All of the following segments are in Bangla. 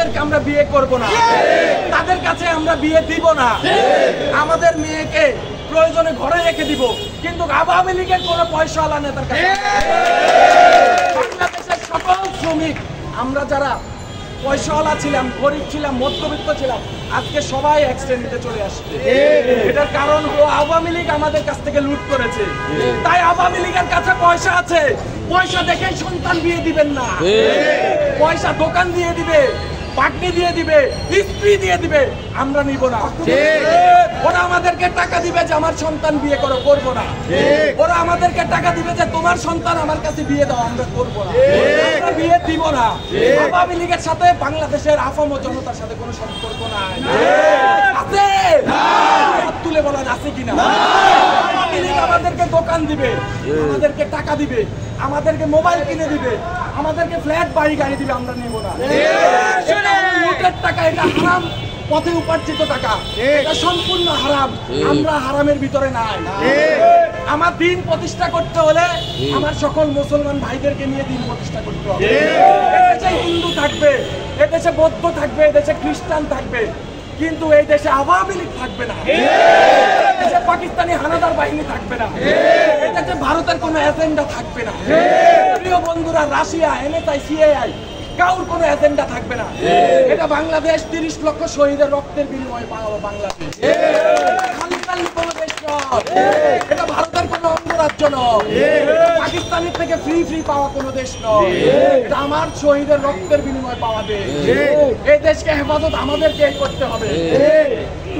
তাদেরকে আমরা বিয়ে করব না, তাদের কাছে আমরা বিয়ে দিব না। আমাদের মেয়েকে প্রয়োজনে ঘরে রেখে দিব, কিন্তু আওয়ামী লীগের কোনো পয়সাওয়ালা নেতার কাছে। বাংলাদেশের সকল শ্রমিক, আমরা যারা পয়সাওয়ালা ছিলাম, গরিব ছিলাম, মধ্যবিত্ত ছিলাম, আজকে সবাই এক শ্রেণীতে চলে আসছে। এটার কারণ হলো আওয়ামী লীগ আমাদের কাছ থেকে লুট করেছে। তাই আওয়ামী লীগের কাছে পয়সা আছে, পয়সা দেখেই সন্তান বিয়ে দিবেন না। পয়সা দোকান দিয়ে দিবে, পাটনি দিয়ে দিবে, স্ত্রী দিয়ে দিবে, আমরা নিব না। ওরা আমাদেরকে টাকা দিবে যে আমার সন্তান বিয়ে করো, করবো না। ওরা আমাদেরকে টাকা দিবে যে তোমার সন্তান আমার কাছে বিয়ে দাও, আমরা করবো না, আমরা বিয়ে দিব না। আওয়ামী লীগের সাথে বাংলাদেশের আফাম জনতার সাথে কোনো সম্পর্ক নাই। আছে? হাত তুলে বলেন আছে কিনা? আওয়ামী লীগ আমাদেরকে দোকান দিবে, আমাদেরকে টাকা দিবে, আমাদেরকে মোবাইল কিনে দিবে, আমাদেরকে ফ্ল্যাট বাড়ি গাড়ি দিবে, আমরা নিব না। লুটের টাকা, এটা হারাম পথে উপার্জিত টাকা, এটা সম্পূর্ণ হারাম। আমরা হারামের ভিতরে নাই। আমার দিন প্রতিষ্ঠা করতে হলে আমার সকল মুসলমান ভাইদেরকে নিয়ে দিন প্রতিষ্ঠা করতে হবে। এদেশে হিন্দু থাকবে, এদেশে বৌদ্ধ থাকবে, এদেশে খ্রিস্টান থাকবে, কিন্তু এই দেশে আওয়ামী লীগ থাকবে না। এই দেশে পাকিস্তানি হানাদার বাহিনী থাকবে না। এই দেশে ভারতের কোনো এজেন্ডা থাকবে না। প্রিয় বন্ধুরা, রাশিয়া, NSI, CII কাউর কোনো এজেন্ডা থাকবে না। এটা বাংলাদেশ 30 লক্ষ শহীদের রক্তের বিনিময়ে পাওয়া বাংলাদেশ। এটা ভারতের কোনো অঙ্গরাজ্য নয়, পাকিস্তানের থেকে ফ্রি পাওয়া কোনো দেশ নয়। এটা আমার শহীদের রক্তের বিনিময়ে পাওয়া দেশ। এই দেশকে হেফাজত আমাদেরকে করতে হবে।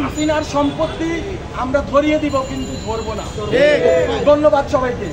হাসিনার সম্পত্তি আমরা ধরিয়ে দিব, কিন্তু ধরবো না। ধন্যবাদ সবাইকে।